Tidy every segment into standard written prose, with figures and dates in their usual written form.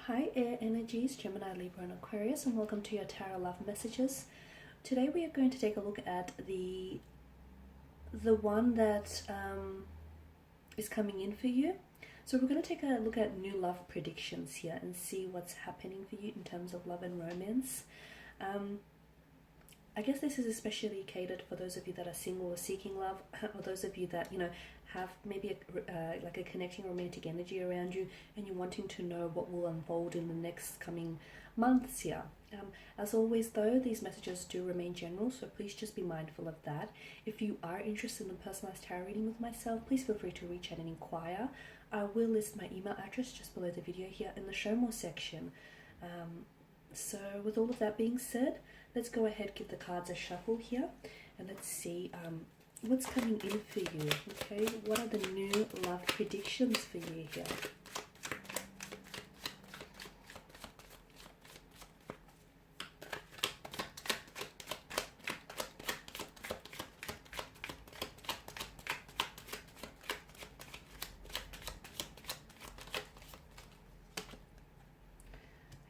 Hi Air Energies, Gemini, Libra and Aquarius, and welcome to your Tarot Love Messages. Today we are going to take a look at the one that is coming in for you. So we're going to take a look at new love predictions here and see what's happening for you in terms of love and romance. I guess this is especially catered for those of you that are single or seeking love, or those of you that, have maybe like a connecting romantic energy around you and you're wanting to know what will unfold in the next coming months here. As always though, these messages do remain general, so please just be mindful of that. If you are interested in a personalized tarot reading with myself, please feel free to reach out and inquire. I will list my email address just below the video here in the show more section. So with all of that being said, let's go ahead, give the cards a shuffle here, and let's see what's coming in for you. Okay, what are the new love predictions for you here?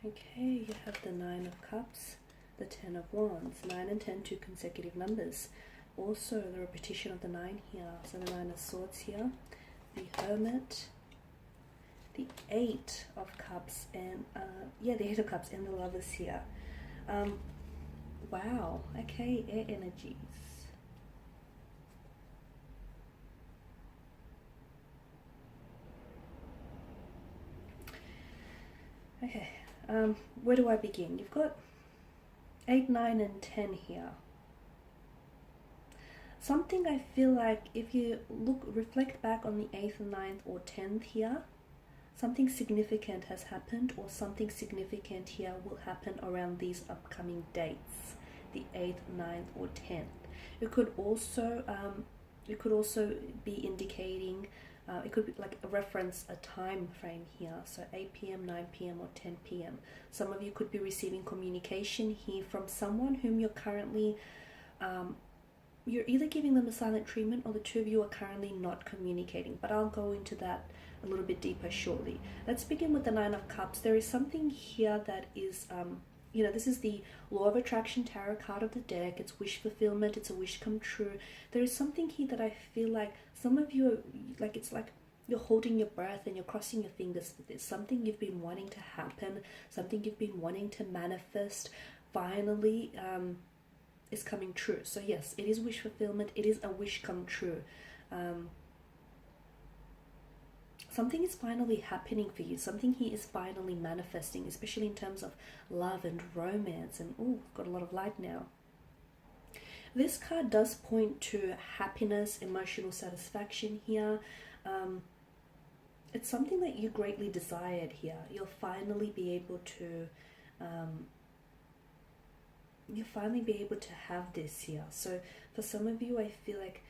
Okay, you have the Nine of Cups, the Ten of Wands. 9 and 10, two consecutive numbers. Also the repetition of the 9 here, so the 9 of Swords here, the Hermit, the 8 of Cups, and the 8 of Cups, and the Lovers here. Wow, okay, air energies. Okay, where do I begin? You've got 8, 9, and 10 here. Something I feel like if you reflect back on the 8th, 9th, or 10th here, something significant has happened, or something significant here will happen around these upcoming dates, the 8th, 9th, or 10th. It could also be indicating, it could be like a reference, a time frame here, so 8 p.m., 9 p.m., or 10 p.m. Some of you could be receiving communication here from someone whom you're currently, you're either giving them a silent treatment, or the two of you are currently not communicating, but I'll go into that a little bit deeper shortly. Let's begin with the 9 of Cups. There is something here that is, this is the Law of Attraction tarot card of the deck. It's wish fulfillment. It's a wish come true. There is something here that I feel like some of you, it's like you're holding your breath and you're crossing your fingers for this. Something you've been wanting to happen, something you've been wanting to manifest, finally is coming true. So yes, it is wish fulfillment. It is a wish come true. Something is finally happening for you. Something here is finally manifesting, especially in terms of love and romance. And oh, got a lot of light now. This card does point to happiness, emotional satisfaction here. It's something that you greatly desired here. You'll finally be able to have this here. So for some of you, I feel like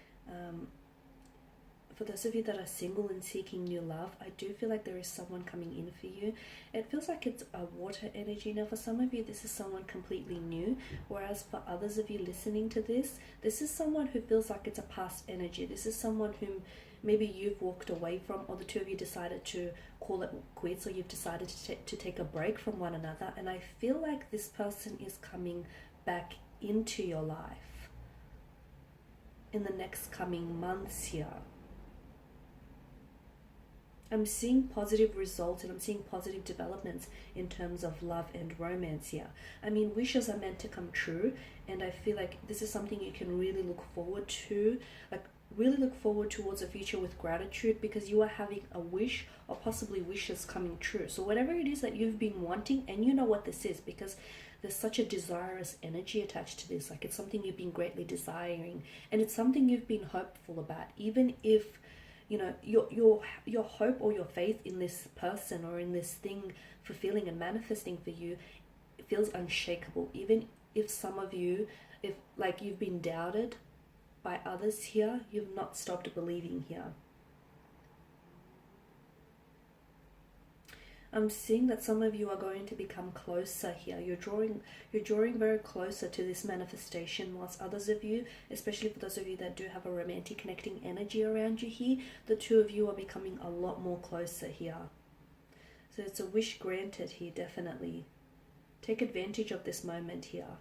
for those of you that are single and seeking new love, I do feel like there is someone coming in for you. It feels like it's a water energy. Now for some of you, this is someone completely new, whereas for others of you listening to this, this is someone who feels like it's a past energy. This is someone whom maybe you've walked away from, or the two of you decided to call it quits, or you've decided to take a break from one another. And I feel like this person is coming back into your life in the next coming months here. I'm seeing positive results and I'm seeing positive developments in terms of love and romance here. I mean, wishes are meant to come true, and I feel like this is something you can really look forward to, like really look forward towards a future with gratitude, because you are having a wish, or possibly wishes coming true. So whatever it is that you've been wanting, and you know what this is, because there's such a desirous energy attached to this. Like it's something you've been greatly desiring, and it's something you've been hopeful about, even if your hope or your faith in this person or in this thing fulfilling and manifesting for you feels unshakable. Even if some of you, if like you've been doubted by others here, you've not stopped believing here. I'm seeing that some of you are going to become closer here. You're drawing very closer to this manifestation, whilst others of you, especially for those of you that do have a romantic connecting energy around you here, the two of you are becoming a lot more closer here. So it's a wish granted here, definitely. Take advantage of this moment here.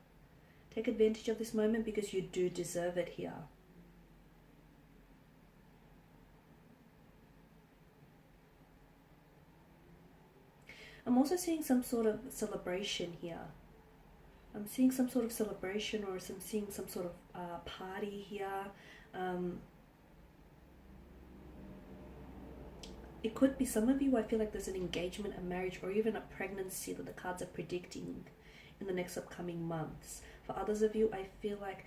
Take advantage of this moment because you do deserve it here. I'm also seeing some sort of celebration here. I'm seeing some sort of celebration, or I'm seeing some sort of party here. It could be some of you, I feel like there's an engagement, a marriage, or even a pregnancy that the cards are predicting in the next upcoming months. For others of you, I feel like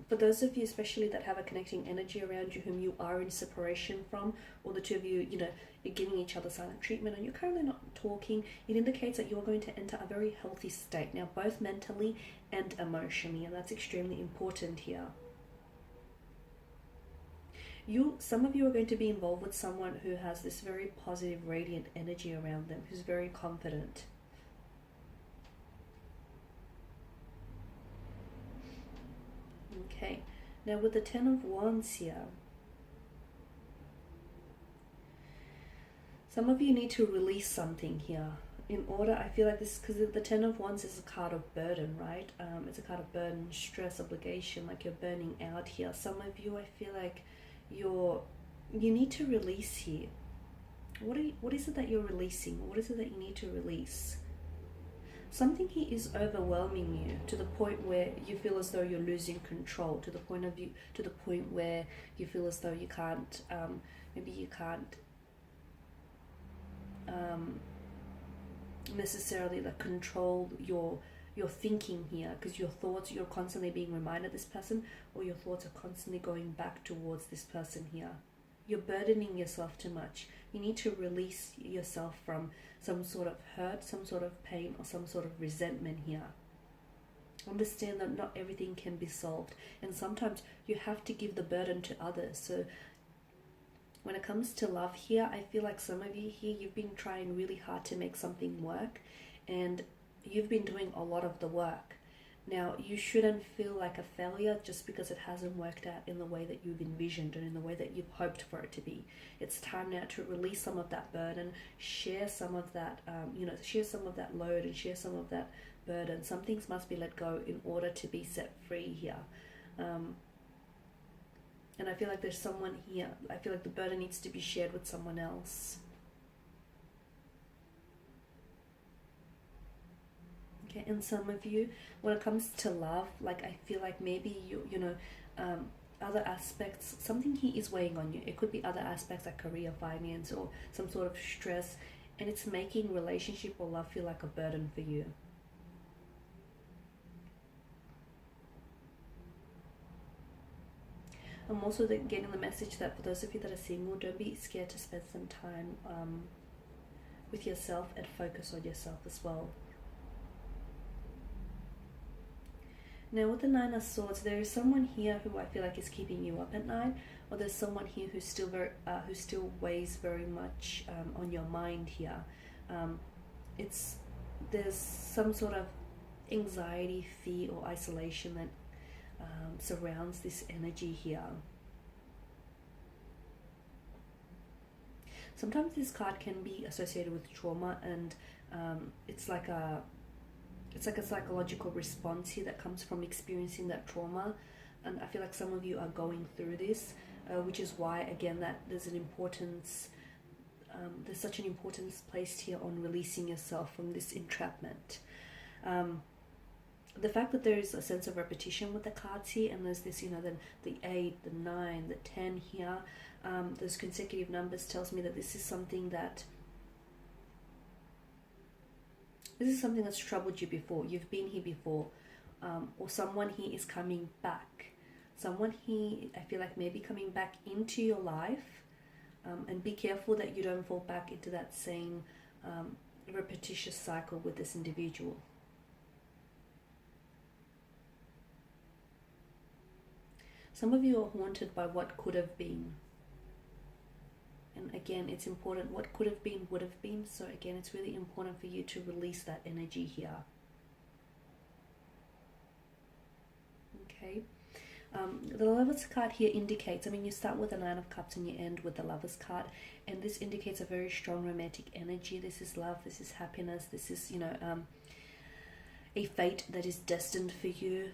for those of you especially that have a connecting energy around you whom you are in separation from, or the two of you, you're giving each other silent treatment and you're currently not talking, it indicates that you're going to enter a very healthy state now, both mentally and emotionally, and that's extremely important here. Some of you are going to be involved with someone who has this very positive, radiant energy around them, who's very confident. Okay, now with the Ten of Wands here, some of you need to release something here. In order, I feel like this, because the Ten of Wands is a card of burden, right? It's a card of burden, stress, obligation, like you're burning out here. Some of you, I feel like you need to release here. What is it that you're releasing? What is it that you need to release? Something here is overwhelming you to the point where you feel as though you're losing control, to the point where you feel as though you can't, maybe you can't necessarily like control your thinking here, because your thoughts, you're constantly being reminded of this person, or your thoughts are constantly going back towards this person here. You're burdening yourself too much. You need to release yourself from some sort of hurt, some sort of pain, or some sort of resentment here. Understand that not everything can be solved, and sometimes you have to give the burden to others. So when it comes to love here, I feel like some of you here, you've been trying really hard to make something work, and you've been doing a lot of the work. Now, you shouldn't feel like a failure just because it hasn't worked out in the way that you've envisioned and in the way that you've hoped for it to be. It's time now to release some of that burden, share some of that, share some of that load and share some of that burden. Some things must be let go in order to be set free here. And I feel like there's someone here, I feel like the burden needs to be shared with someone else. Okay, and some of you, when it comes to love, like I feel like maybe other aspects, something here is weighing on you. It could be other aspects like career, finance, or some sort of stress, and it's making relationship or love feel like a burden for you. I'm also getting the message that for those of you that are single, don't be scared to spend some time with yourself and focus on yourself as well. Now with the Nine of Swords, there is someone here who I feel like is keeping you up at night, or there's someone here who's still who still weighs very much on your mind here. There's some sort of anxiety, fear, or isolation that surrounds this energy here. Sometimes this card can be associated with trauma, and it's like a psychological response here that comes from experiencing that trauma. And I feel like some of you are going through this, which is why, again, that there's an importance, there's such an importance placed here on releasing yourself from this entrapment. The fact that there is a sense of repetition with the cards here, and there's this, the 8, the 9, the 10 here, those consecutive numbers tells me that this is something that's troubled you before. You've been here before, or someone here is coming back. Someone here, I feel like, maybe coming back into your life, and be careful that you don't fall back into that same repetitious cycle with this individual. Some of you are haunted by what could have been. And again, it's important. What could have been would have been. So again, it's really important for you to release that energy here. Okay. The Lovers card here indicates, I mean, you start with the Nine of Cups and you end with the Lovers card, and this indicates a very strong romantic energy. This is love, this is happiness, this is, you know, a fate that is destined for you.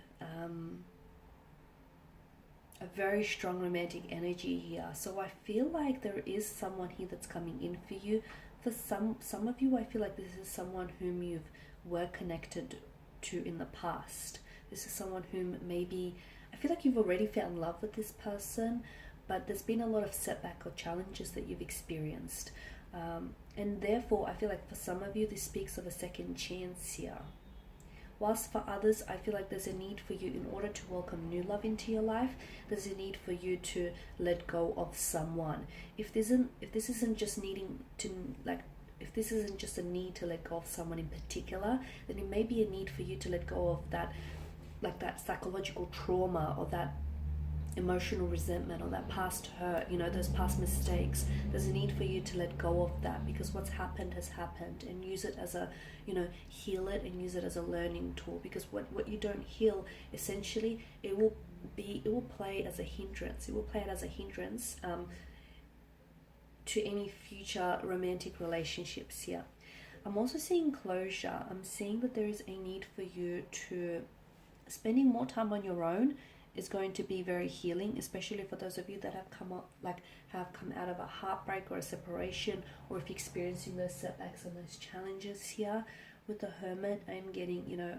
A very strong romantic energy here. So I feel like there is someone here that's coming in for you. For some of you, I feel like this is someone whom you've were connected to in the past. This is someone whom maybe, I feel like you've already found love with this person, but there's been a lot of setback or challenges that you've experienced. And therefore, I feel like for some of you, this speaks of a second chance here. Whilst for others, I feel like there's a need for you, in order to welcome new love into your life, there's a need for you to let go of someone. If this isn't just needing to, like, if this isn't just a need to let go of someone in particular, then it may be a need for you to let go of that, like that psychological trauma or that emotional resentment or that past hurt, you know, those past mistakes. There's a need for you to let go of that, because what's happened has happened, and use it as a, you know, heal it and use it as a learning tool. Because what you don't heal, essentially, it will play as a hindrance. It will play it as a hindrance to any future romantic relationships here. I'm also seeing closure. I'm seeing that there is a need for you to spending more time on your own is going to be very healing, especially for those of you that have come out of a heartbreak or a separation, or if you're experiencing those setbacks and those challenges here. With the Hermit, I'm getting, you know,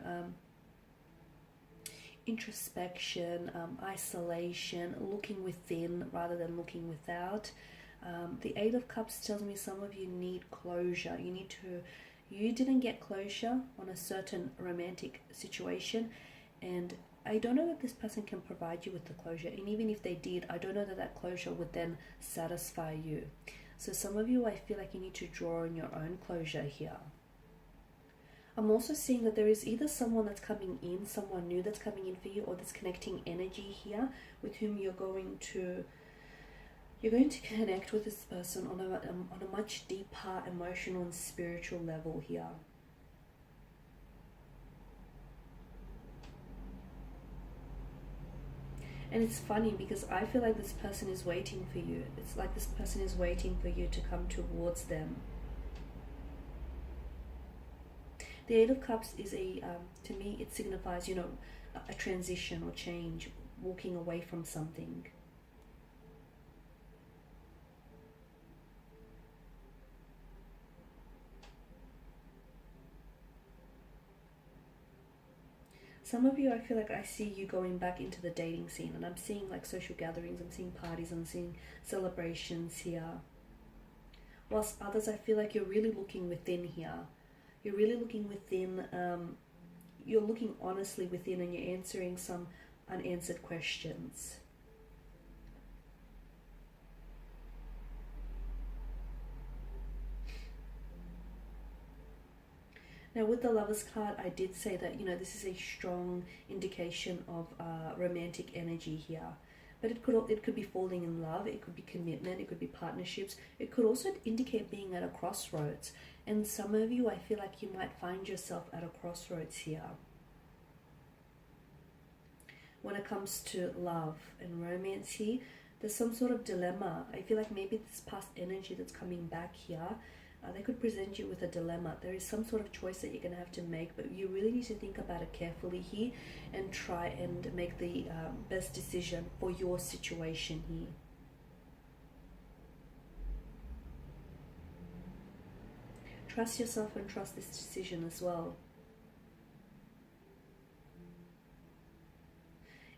introspection, isolation, looking within rather than looking without. The Eight of Cups tells me some of you need closure. You didn't get closure on a certain romantic situation, and I don't know that this person can provide you with the closure. And even if they did, I don't know that that closure would then satisfy you. So some of you, I feel like you need to draw on your own closure here. I'm also seeing that there is either someone that's coming in, someone new that's coming in for you, or this connecting energy here with whom you're going to connect with this person on a much deeper emotional and spiritual level here. And it's funny because I feel like this person is waiting for you. It's like this person is waiting for you to come towards them. The Eight of Cups is to me, it signifies, you know, a transition or change, walking away from something. Some of you, I feel like I see you going back into the dating scene, and I'm seeing like social gatherings, I'm seeing parties, I'm seeing celebrations here. Whilst others, I feel like you're really looking within here. You're really looking within, you're looking honestly within, and you're answering some unanswered questions. Now with the Lovers card, I did say that, you know, this is a strong indication of romantic energy here. But it could be falling in love, it could be commitment, it could be partnerships. It could also indicate being at a crossroads. And some of you, I feel like you might find yourself at a crossroads here. When it comes to love and romance here, there's some sort of dilemma. I feel like maybe this past energy that's coming back here, they could present you with a dilemma. There is some sort of choice that you're going to have to make, but you really need to think about it carefully here and try and make the best decision for your situation here. Trust yourself and trust this decision as well.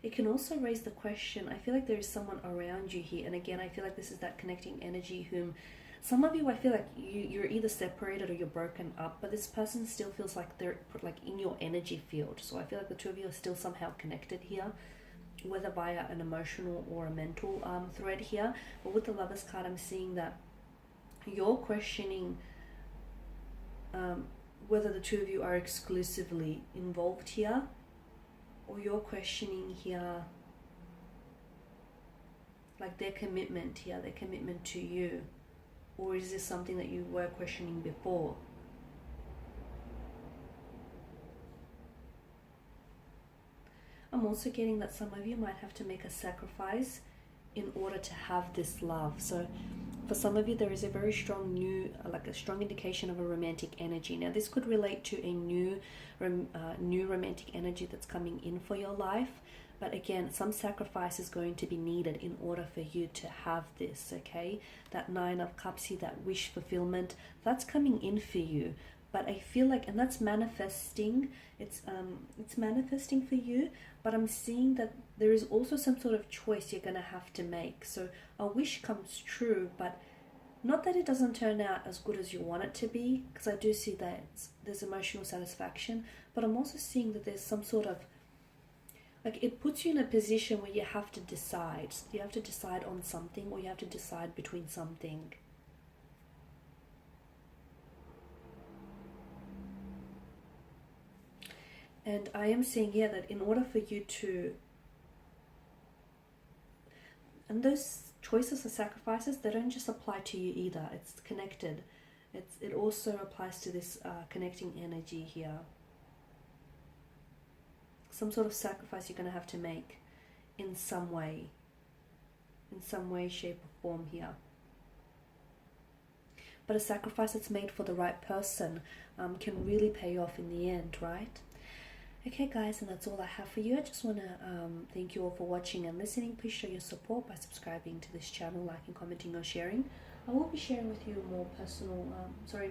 It can also raise the question, I feel like there is someone around you here, and again, I feel like this is that connecting energy whom some of you, I feel like you're either separated or you're broken up, but this person still feels like they're like in your energy field. So I feel like the two of you are still somehow connected here, whether via an emotional or a mental thread here. But with the Lovers card, I'm seeing that you're questioning whether the two of you are exclusively involved here, or you're questioning here like their commitment here, their commitment to you. Or is this something that you were questioning before? I'm I'm also getting that some of you might have to make a sacrifice in order to have this love. So for some of you, there is a very strong a strong indication of a romantic energy. Now, this could relate to a new romantic energy that's coming in for your life. But again, some sacrifice is going to be needed in order for you to have this, okay? That Nine of Cups here, that wish fulfillment, that's coming in for you. But I feel like, and that's manifesting, it's manifesting for you, but I'm seeing that there is also some sort of choice you're going to have to make. So a wish comes true, but not that it doesn't turn out as good as you want it to be, because I do see that there's emotional satisfaction, but I'm also seeing that there's some sort of, like, it puts you in a position where you have to decide. You have to decide on something, or you have to decide between something. And I am seeing here that in order for you to, and those choices or sacrifices, they don't just apply to you either. It's connected. It also applies to this connecting energy here. Some sort of sacrifice you're going to have to make in some way, shape, or form here. But a sacrifice that's made for the right person can really pay off in the end, right? Okay, guys, and that's all I have for you. I just want to thank you all for watching and listening. Please show your support by subscribing to this channel, liking, commenting, or sharing. I will be sharing with you more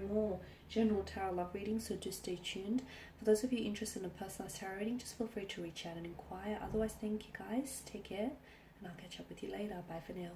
more general tarot love readings, so do stay tuned. For those of you interested in a personalized tarot reading, just feel free to reach out and inquire. Otherwise, thank you guys. Take care, and I'll catch up with you later. Bye for now.